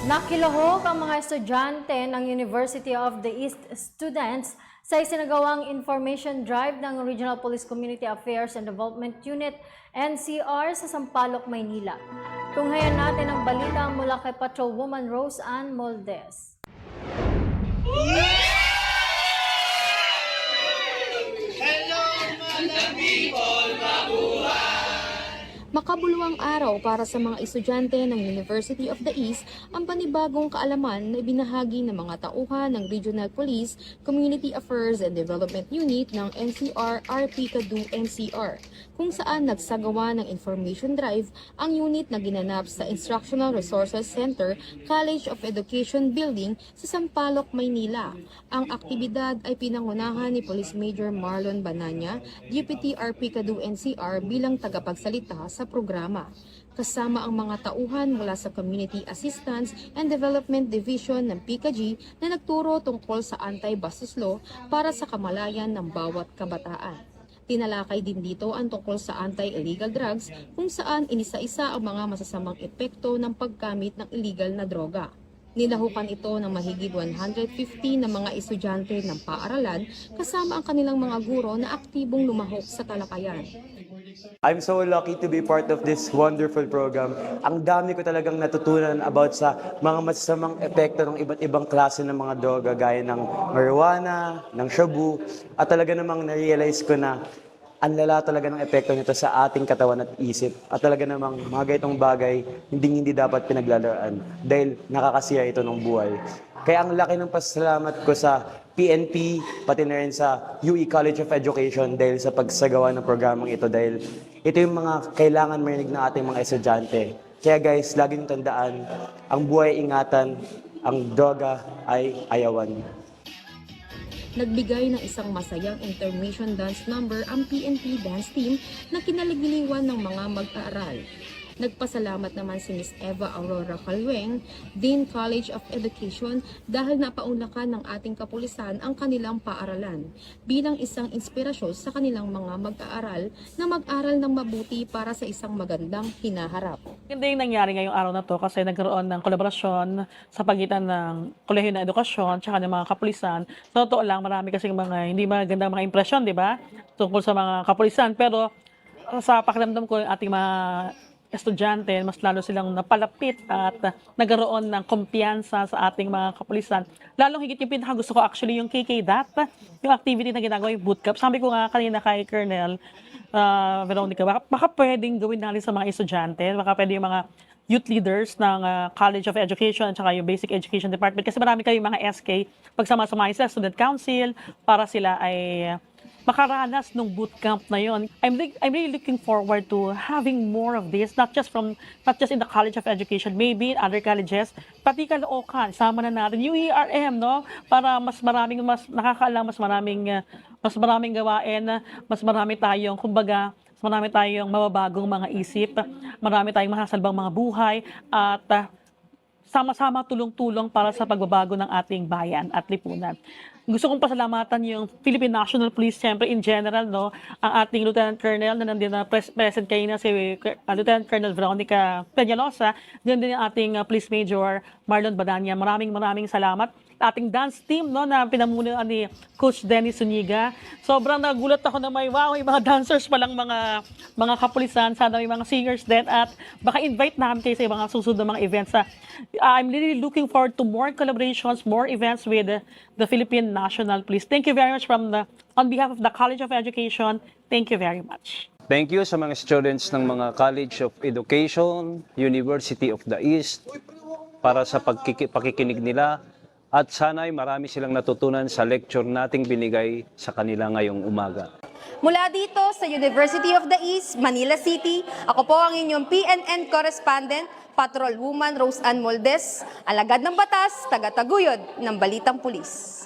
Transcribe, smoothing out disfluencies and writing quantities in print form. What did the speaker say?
Nakilahok ang mga estudyante ng University of the East students sa isinagawang information drive ng Regional Police Community Affairs and Development Unit NCR sa Sampaloc, Maynila. Tunghayan natin ang balita mula kay Patrolwoman Rose Ann Moldes. Makabuluhang araw para sa mga estudyante ng University of the East ang panibagong kaalaman na ibinahagi ng mga tauhan ng Regional Police Community Affairs and Development Unit ng NCR RP-CADU NCR, kung saan nagsagawa ng information drive ang unit na ginanap sa Instructional Resources Center, College of Education Building sa Sampaloc, Maynila. Ang aktibidad ay pinangunahan ni Police Major Marlon Bananya, Deputy RP-CADU NCR bilang tagapagsalita sa programa. Kasama ang mga tauhan mula sa Community Assistance and Development Division ng PICAG na nagturo tungkol sa anti-bastos law para sa kamalayan ng bawat kabataan. Tinalakay din dito ang tungkol sa anti-illegal drugs kung saan inisa-isa ang mga masasamang epekto ng paggamit ng illegal na droga. Nilahukan ito ng mahigit 150 na mga estudyante ng paaralan kasama ang kanilang mga guro na aktibong lumahok sa talakayan. I'm so lucky to be part of this wonderful program. Ang dami ko talagang natutunan about sa mga masasamang epekto ng iba't ibang klase ng mga droga gaya ng marijuana, ng shabu, at talaga namang na-realize ko na ang lala talaga ng epekto nito sa ating katawan at isip. At talaga namang mga ganitong bagay, hindi dapat pinaglalaan dahil nakakasira ito ng buhay. Kaya ang laki ng pasalamat ko sa PNP, pati na rin sa UE College of Education dahil sa pagsagawa ng programang ito dahil ito yung mga kailangan marinig ng ating mga estudyante. Kaya guys, laging tandaan, ang buhay ingatan, ang droga ay ayawan. Nagbigay ng isang masayang intermission dance number ang PNP dance team na kinalagiliwan ng mga mag-aaral. Nagpasalamat naman si Ms. Eva Aurora Calweng, Dean College of Education, dahil napaunlakan ng ating kapulisan ang kanilang paaralan bilang isang inspirasyon sa kanilang mga mag-aaral na mag-aral ng mabuti para sa isang magandang hinaharap. Hindi yung nangyari ngayong araw na to kasi nagkaroon ng kolaborasyon sa pagitan ng Kolehiyo ng Edukasyon at ng mga kapulisan. Sa totoo lang, marami kasing mga hindi magandang mga impresyon, di ba? Tungkol sa mga kapulisan. Pero sa pakiramdam ko, yung ating mga estudyante, mas lalo silang napalapit at nagkaroon ng kumpiyansa sa ating mga kapulisan. Lalong higit yung pinakagusto ko actually yung KKDAT, yung activity na ginagawa yung bootcamp. Sabi ko nga kanina kay Colonel Veronica, baka pwedeng gawin natin sa mga estudyante, baka pwede yung mga youth leaders ng College of Education at saka yung Basic Education Department kasi marami kayong mga SK pagsama-samahin sa Student Council para sila ay makaranas ng bootcamp na yon. I'm really looking forward to having more of this, not just in the College of Education, maybe in other colleges, pati Caloocan, sama na natin yung ERM, no? Para mas nakakaalam, mas maraming gawain, mas marami tayong, kumbaga, mas marami tayong mababagong mga isip, marami tayong masasalbang mga buhay, at sama-sama tulong-tulong para sa pagbabago ng ating bayan at lipunan. Gusto kong pasalamatan yung Philippine National Police, siyempre in general, no, ang ating Lieutenant Colonel na nandun na present kayo na si Lieutenant Colonel Veronica Peñalosa, din ang ating Police Major Marlon Badanya. Maraming salamat. Ating dance team, no, na pinamunuan ni Coach Dennis Zuniga. Sobrang nagulat ako na may mga dancers palang mga kapulisan, sana may mga singers din, at baka invite namin kayo sa mga susunod na mga events. I'm really looking forward to more collaborations, more events with the Philippine National Police. Thank you very much on behalf of the College of Education. Thank you very much. Thank you sa mga students ng mga College of Education, University of the East, para sa pakikinig nila. At sana'y marami silang natutunan sa lecture nating binigay sa kanila ngayong umaga. Mula dito sa University of the East, Manila City, ako po ang inyong PNN correspondent, Patrolwoman Rose Ann Moldes, alagad ng batas, taga-taguyod ng Balitang Pulis.